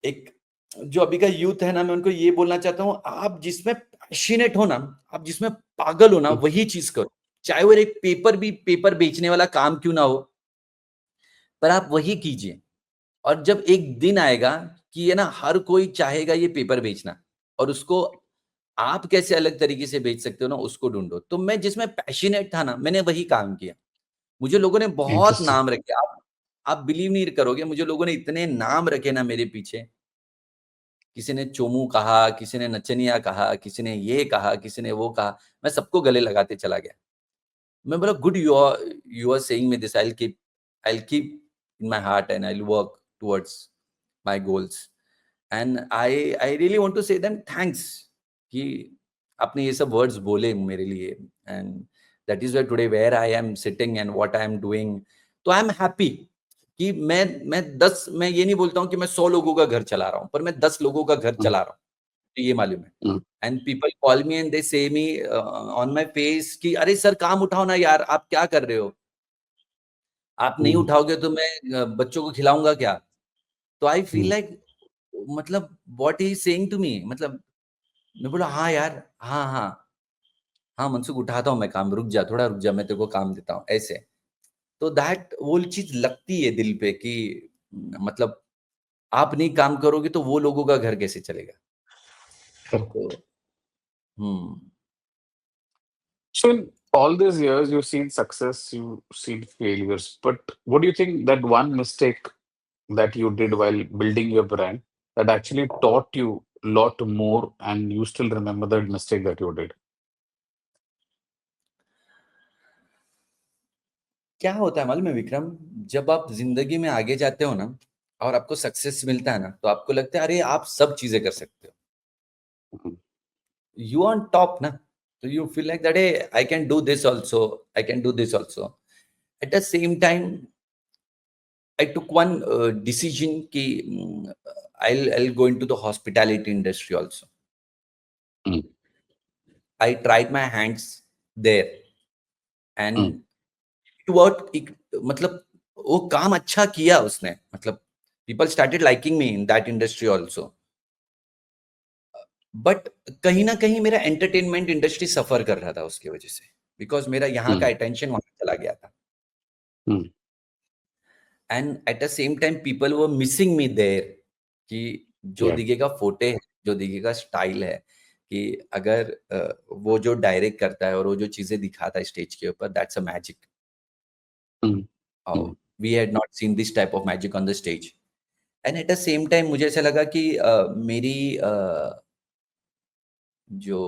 Speaker 2: एक, जो अभी का यूथ है ना, मैं उनको ये बोलना चाहता हूँ, आप जिसमें पैशनेट हो ना, आप जिसमें पागल हो ना,
Speaker 1: Mm.
Speaker 2: वही चीज करो। चाहे वो एक पेपर बेचने वाला काम क्यों ना हो, पर आप वही कीजिए। और जब एक दिन आएगा कि ये ना हर कोई चाहेगा ये पेपर बेचना, और उसको आप कैसे अलग तरीके से बेच सकते हो ना, उसको ढूंढो। तो मैं जिसमें पैशनेट था ना, मैंने वही काम किया। मुझे लोगों ने बहुत
Speaker 1: Interesting.
Speaker 2: नाम रखे। आप बिलीव नहीं करोगे, मुझे लोगों ने इतने नाम रखे ना मेरे पीछे। किसी ने चोमू कहा, किसी ने नचनिया कहा, किसी ने ये कहा, किसी ने वो कहा। मैं सबको गले लगाते चला गया। मैं बोला good, you are saying me this, I will keep in my heart and I will work towards my goals. And I really want to say them thanks कि आपने ये सब वर्ड्स बोले मेरे लिए। And that is where today where I am sitting and what I am doing. तो आई एम हैप्पी कि मैं ये नहीं बोलता हूँ कि मैं 100 लोगों का घर चला रहा हूँ, पर मैं 10 लोगों का घर
Speaker 1: Mm.
Speaker 2: चला रहा हूँ, तो ये मालूम है।
Speaker 1: Mm.
Speaker 2: And people call me and they से मी ऑन माय फेस कि अरे सर काम उठाओ ना यार, आप क्या कर रहे हो, आप नहीं
Speaker 1: Mm.
Speaker 2: उठाओगे तो मैं बच्चों को खिलाऊंगा क्या। तो आई फील
Speaker 1: Mm.
Speaker 2: लाइक मतलब what he saying to me, मतलब मैं बोला हाँ यार, हाँ हाँ हाँ मनसुख उठाता हूँ मैं काम, रुक जा थोड़ा, रुक जा मैं तेरे को काम देता हूँ ऐसे। तो दैट वो चीज लगती है दिल पे कि मतलब आप नहीं काम करोगे तो वो लोगों का घर कैसे चलेगा।
Speaker 1: Correct.
Speaker 2: तो हम्म
Speaker 1: So in all these years, you've seen success, you've seen failures, but what do you think that one mistake that you did while building your brand that actually taught you a lot more and you still remember that mistake that you did?
Speaker 2: क्या होता है मालूम है विक्रम, जब आप जिंदगी में आगे जाते हो ना और आपको सक्सेस मिलता है ना, तो आपको लगता है अरे आप सब चीजें कर सकते हो,
Speaker 1: Mhm.
Speaker 2: यू ऑन टॉप ना। तो you feel like that I can do this also, I can do this also. Eight the same time I took one decision कि I'll go into the hospitality industry also.
Speaker 1: Mm.
Speaker 2: I tried my hands there. And मतलब वो काम अच्छा किया उसने, मतलब people started liking me in that industry also, but कहीं ना कहीं मेरा एंटरटेनमेंट इंडस्ट्री सफर कर रहा था उसकी वजह से, बिकॉज मेरा यहाँ का अटेंशन वहां चला गया था, and at the same time people were missing me there, कि जो
Speaker 1: Yeah.
Speaker 2: दिखेगा फोटे है, जो दिखेगा स्टाइल है, कि अगर वो जो डायरेक्ट करता है और वो जो चीजें दिखाता है स्टेज के ऊपर, that's a magic. We had not seen this type of magic on the stage. And at the same time मुझे ऐसा लगा कि मेरी जो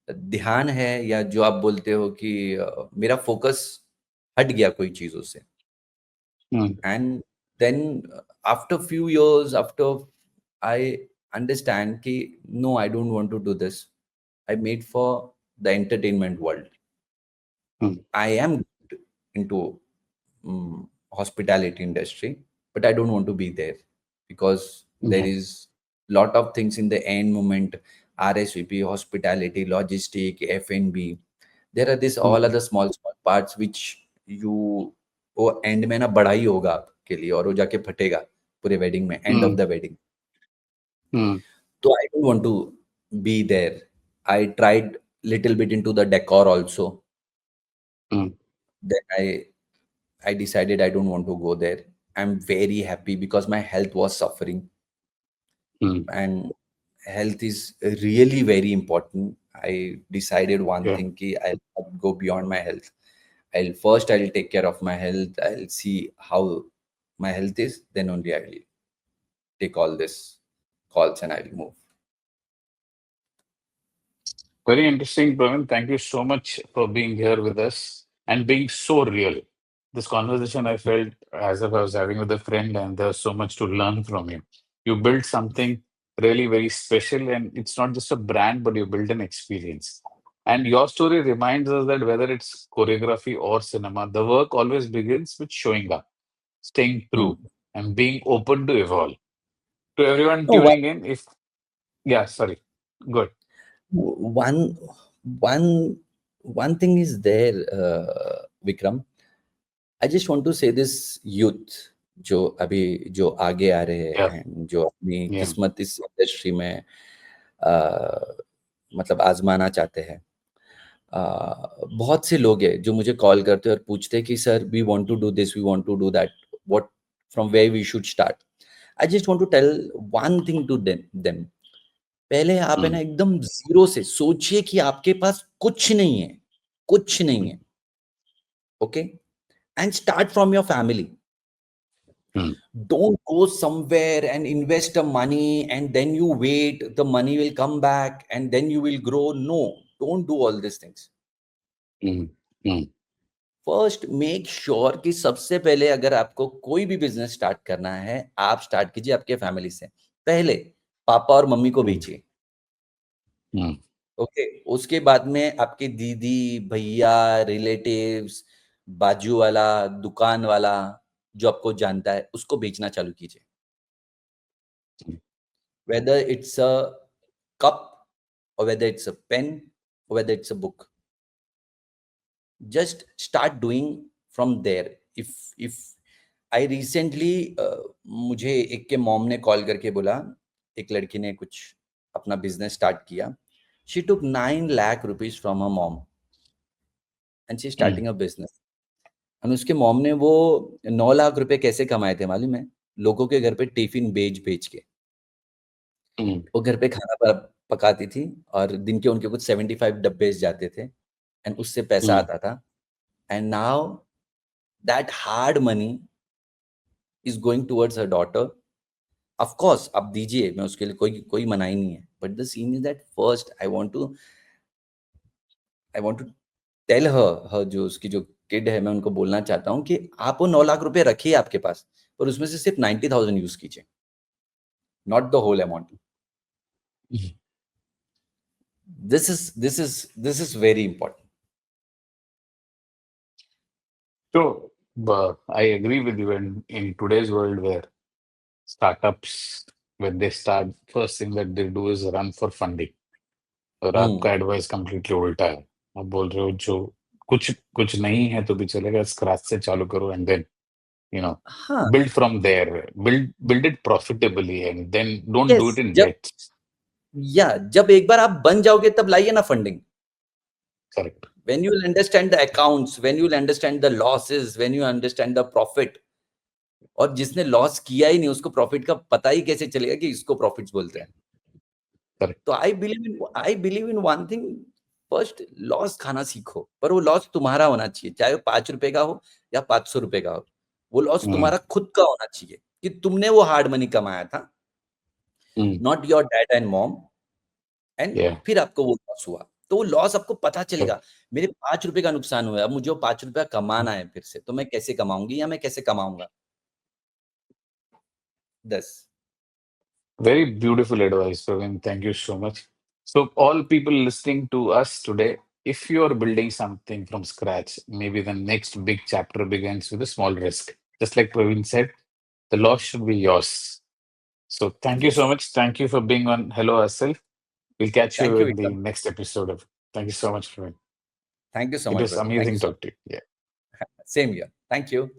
Speaker 2: ध्यान है, या जो आप बोलते हो कि मेरा फोकस हट गया कोई चीजों से. And then after few years, after I understand कि no, I don't want to do this. I made for the entertainment world. I am into hospitality industry, but I don't want to be there, because there is lot of things in the end moment, RSVP, hospitality, logistic, F&B. There are this all other small parts which you वो एंड में ना बड़ा ही होगा आपके लिए, और वो जाके फटेगा पूरे वेडिंग में, एंड ऑफ द वेडिंग. तो I don't want to be there. I tried little bit into the decor also. Then I decided I don't want to go there. I'm very happy because my health was suffering, and health is really very important. I decided one thing ki I'll not go beyond my health. I'll take care of my health. I'll see how my health is. Then only I will take all this calls and I'll move.
Speaker 1: Very interesting, Praveen. Thank you so much for being here with us and being so real. This conversation I felt as if I was having with a friend, and there's so much to learn from you. You built something really very special, and it's not just a brand, but you built an experience. And your story reminds us that whether it's choreography or cinema, the work always begins with showing up, staying
Speaker 2: Hmm.
Speaker 1: true, and being open to evolve. To everyone
Speaker 2: No,
Speaker 1: tuning in, if yeah, sorry, good.
Speaker 2: one one one thing is there, Vikram. I just want to say this youth जो अभी जो आगे आ रहे हैं,
Speaker 1: Yeah,
Speaker 2: and जो अपनी
Speaker 1: yeah.
Speaker 2: किस्मत इस इंडस्ट्री में मतलब आजमाना चाहते हैं. बहुत से लोग हैं जो मुझे कॉल करते हैं और पूछते हैं कि sir, we want to do this, we want to do that, what from where we should start. I just want to tell one thing to them. पहले आप है ना एकदम जीरो से सोचिए कि आपके पास कुछ नहीं है, कुछ नहीं है. Okay, and start from your family. Don't go somewhere and invest the money and then you wait, the money will come back and then you will grow. No, don't do all these things. First make sure कि सबसे पहले अगर आपको कोई भी बिजनेस स्टार्ट करना है, आप स्टार्ट कीजिए आपके फैमिली से. पहले पापा और मम्मी को बेचिए. ओके, उसके बाद में आपके दीदी, भैया, रिलेटिव्स, बाजू वाला, दुकान वाला जो आपको जानता है, उसको बेचना चालू कीजिए. Whether it's a cup or whether it's a pen or whether it's a book, just start doing from there. If I recently मुझे एक के मॉम ने कॉल करके बोला, एक लड़की ने कुछ अपना बिजनेस स्टार्ट किया. She took 9 lakh rupees from her mom and she's starting a business. और उसके मॉम ने वो 9 लाख रुपए कैसे कमाए थे मालूम है? लोगों के घर पे टिफिन बेच के. वो घर पे खाना पकाती थी और दिन के उनके कुछ 75 डब्बे जाते थे, एंड उससे पैसा आता था. And now that hard money is going towards her daughter. Of course आप दीजिए, मैं उसके लिए कोई मनाही नहीं है, but the scene is that first I want to tell her जो उसकी जो किड है, मैं उनको बोलना चाहता हूँ कि आप वो 9 लाख रुपए रखिए आपके पास, पर उसमें से सिर्फ 90,000 यूज कीजिए, not the whole amount. This is very important.
Speaker 1: So, I agree with you. And in today's world where startups, when they start, first thing that they do is run for funding. और आपका एडवाइस completely उल्टा है. आप बोल रहे हो जो कुछ कुछ नहीं है तो भी चलेगा, स्क्रैच से चालू करो एंड देन you know
Speaker 2: हाँ,
Speaker 1: build from there, build it profitably and then don't do
Speaker 2: yes,
Speaker 1: it in
Speaker 2: जब
Speaker 1: debts.
Speaker 2: जब एक बार आप बन जाओगे तब लाइए ना funding.
Speaker 1: Correct.
Speaker 2: When you will understand the accounts, when you will understand the losses, when you understand the profit, और जिसने लॉस किया ही नहीं उसको प्रॉफिट का पता ही कैसे चलेगा कि इसको प्रॉफिट्स बोलते हैं।
Speaker 1: Correct.
Speaker 2: तो I believe in one thing, first loss खाना सीखो, पर वो लॉस तुम्हारा होना चाहिए, चाहे वो 5 रुपए का हो या 500 रुपए का हो, वो लॉस तुम्हारा खुद का होना चाहिए कि तुमने वो हार्ड मनी कमाया था, not your dad and mom, and
Speaker 1: Yeah.
Speaker 2: फिर आपको वो लॉस हुआ, तो वो लॉस आपको पता चलेगा मेरे 5 रुपए का नुकसान हुआ है, अब मुझे वो 5 रुपया कमाना है फिर से, तो मैं कैसे कमाऊंगी या मैं कैसे कमाऊंगा। दस
Speaker 1: Very beautiful advice, Praveen. Thank you so much. So, all people listening to us today, if you are building something from scratch, maybe the next big chapter begins with a small risk. Just like Praveen said, the loss should be yours. So, thank you
Speaker 2: yes,
Speaker 1: so much. Thank you for being on Hello Hustle. We'll catch you
Speaker 2: thank you
Speaker 1: in the
Speaker 2: Vikram,
Speaker 1: next episode of. Thank you so much, Praveen.
Speaker 2: Thank you so
Speaker 1: It
Speaker 2: much
Speaker 1: was
Speaker 2: brother, thank you
Speaker 1: amazing
Speaker 2: so
Speaker 1: talk to you. Yeah.
Speaker 2: Much, same here, thank you.